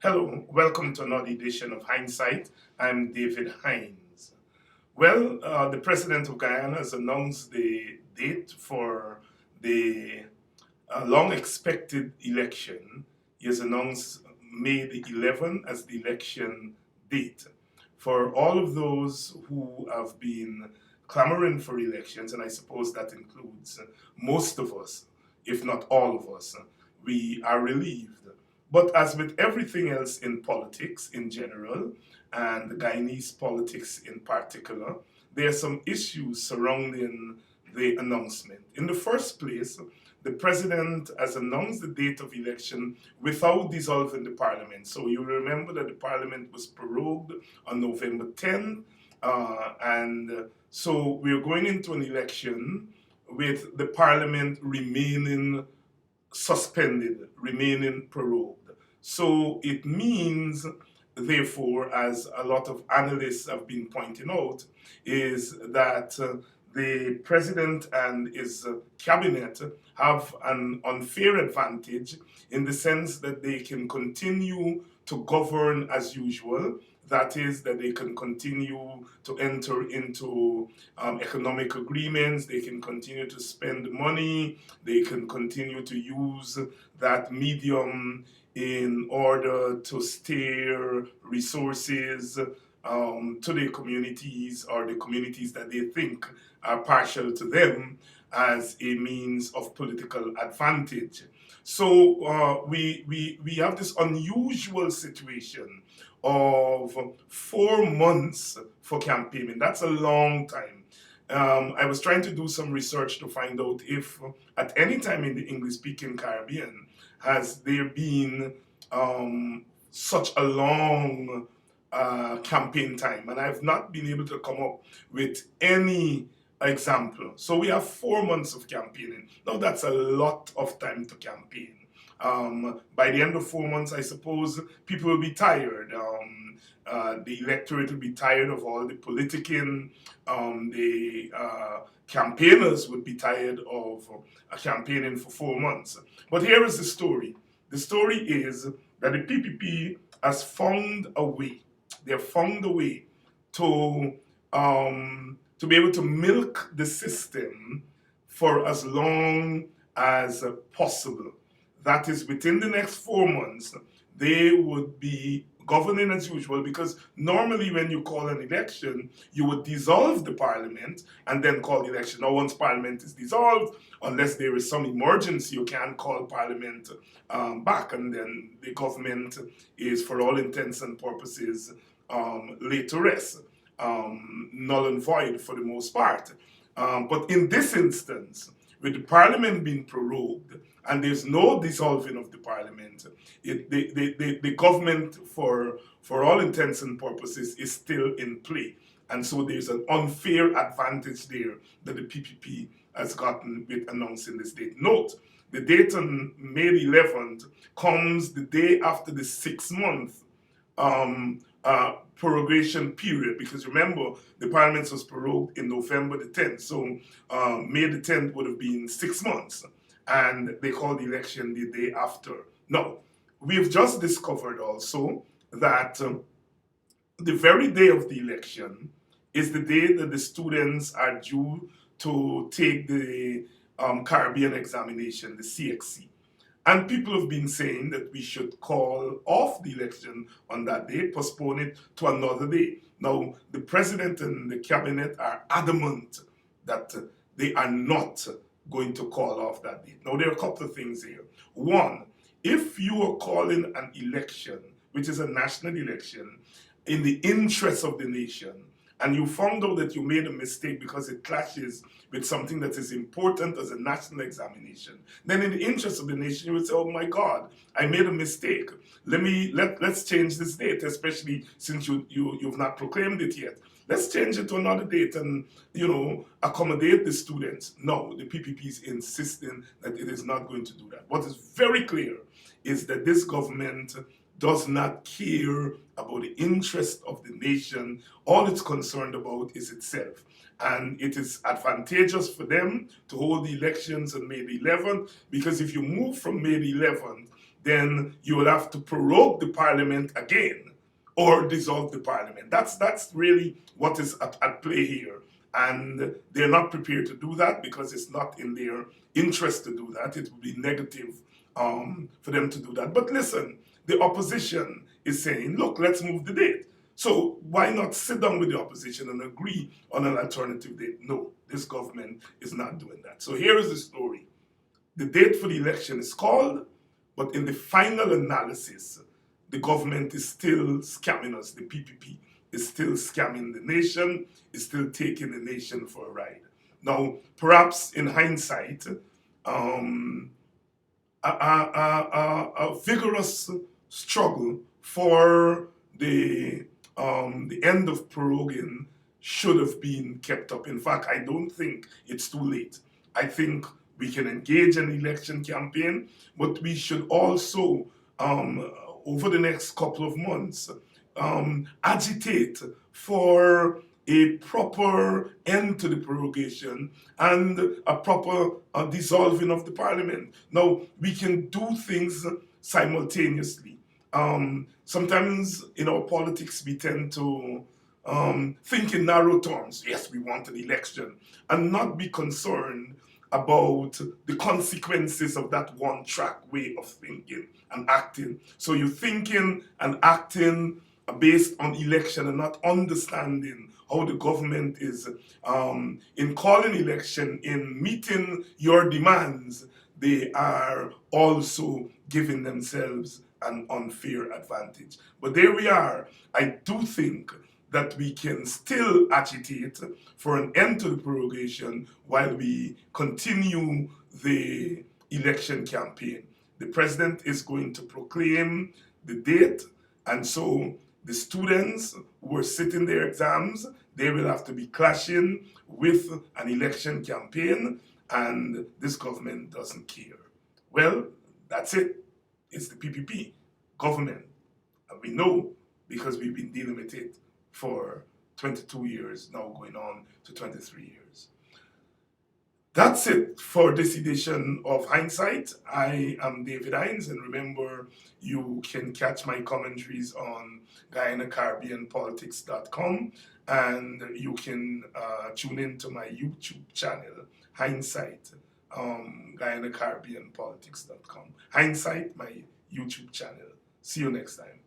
Hello, welcome to another edition of Hinds'Sight. I'm David Hinds. Well, the president of Guyana has announced the date for the long expected election. He has announced May the 11th as the election date. For all of those who have been clamoring for elections, and I suppose that includes most of us, if not all of us, we are relieved. But as with everything else in politics in general, and the Guyanese politics in particular, there are some issues surrounding the announcement. In the first place, the president has announced the date of election without dissolving the parliament. So you remember that the parliament was prorogued on November 10th, and so we're going into an election with the parliament remaining suspended, remaining prorogued. So it means, therefore, as a lot of analysts have been pointing out, is that the president and his cabinet have an unfair advantage in the sense that they can continue to govern as usual. That is, that they can continue to enter into economic agreements, they can continue to spend money, they can continue to use that medium in order to steer resources to the communities or the communities that they think are partial to them as a means of political advantage. So we have this unusual situation of 4 months for campaigning. That's a long time. I was trying to do some research to find out if at any time in the English-speaking Caribbean has there been such a long campaign time, and I've not been able to come up with any example. So we have 4 months of campaigning. Now that's a lot of time to campaign. By the end of 4 months, I suppose people will be tired. The electorate will be tired of all the politicking. The campaigners would be tired of campaigning for 4 months. But here is the story. The story is that the PPP has found a way. They've found a way to be able to milk the system for as long as possible. That is, within the next 4 months, they would be governing as usual, because normally when you call an election, you would dissolve the parliament and then call the election. Now, once parliament is dissolved, unless there is some emergency, you can't call parliament back, and then the government is, for all intents and purposes, laid to rest, null and void for the most part. But in this instance, with the parliament being prorogued, and there's no dissolving of the parliament, the government, for all intents and purposes, is still in play. And so there's an unfair advantage there that the PPP has gotten with announcing this date. Note, the date on May 11th comes the day after the 6-month prorogation period, because remember, the parliament was prorogued in November the 10th, so May the 10th would have been 6 months, and they called the election the day after. Now, we've just discovered also that the very day of the election is the day that the students are due to take the Caribbean examination, the CXC. And people have been saying that we should call off the election on that day, postpone it to another day. Now, the president and the cabinet are adamant that they are not going to call off that date. Now, there are a couple of things here. One, if you are calling an election, which is a national election, in the interest of the nation, and you found out that you made a mistake because it clashes with something that is important as a national examination, then in the interest of the nation, you would say, oh my God, I made a mistake. Let's change this date, especially since you've not proclaimed it yet. Let's change it to another date and, accommodate the students. No, the PPP is insisting that it is not going to do that. What is very clear is that this government does not care about the interest of the nation. All it's concerned about is itself. And it is advantageous for them to hold the elections on May the 11th, because if you move from May the 11th, then you will have to prorogue the parliament again or dissolve the parliament. That's really what is at play here. And they're not prepared to do that because it's not in their interest to do that. It would be negative for them to do that. But listen, the opposition is saying, look, let's move the date. So why not sit down with the opposition and agree on an alternative date? No, this government is not doing that. So here is the story. The date for the election is called, but in the final analysis, the government is still scamming us. The PPP is still scamming the nation, is still taking the nation for a ride. Now, perhaps in hindsight, a vigorous struggle for the end of proroguing should have been kept up. In fact, I don't think it's too late. I think we can engage an election campaign, but we should also, over the next couple of months, agitate for a proper end to the prorogation and a proper dissolving of the parliament. Now, we can do things simultaneously. Sometimes in our politics, we tend to think in narrow terms. Yes, we want an election, and not be concerned about the consequences of that one-track way of thinking and acting. So you're thinking and acting based on election and not understanding how the government is, in calling election, in meeting your demands, they are also giving themselves an unfair advantage. But there we are. I do think that we can still agitate for an end to the prorogation while we continue the election campaign. The president is going to proclaim the date, and so the students who are sitting their exams, they will have to be clashing with an election campaign, and this government doesn't care. Well, that's it. It's the PPP government. And we know because we've been dealing with it for 22 years, now going on to 23 years. That's it for this edition of Hinds'Sight. I am David Hinds, and remember, you can catch my commentaries on Guyana-Caribbean and you can tune into my YouTube channel, Hinds'Sight, Guyana-Caribbean Hinds'Sight, my YouTube channel. See you next time.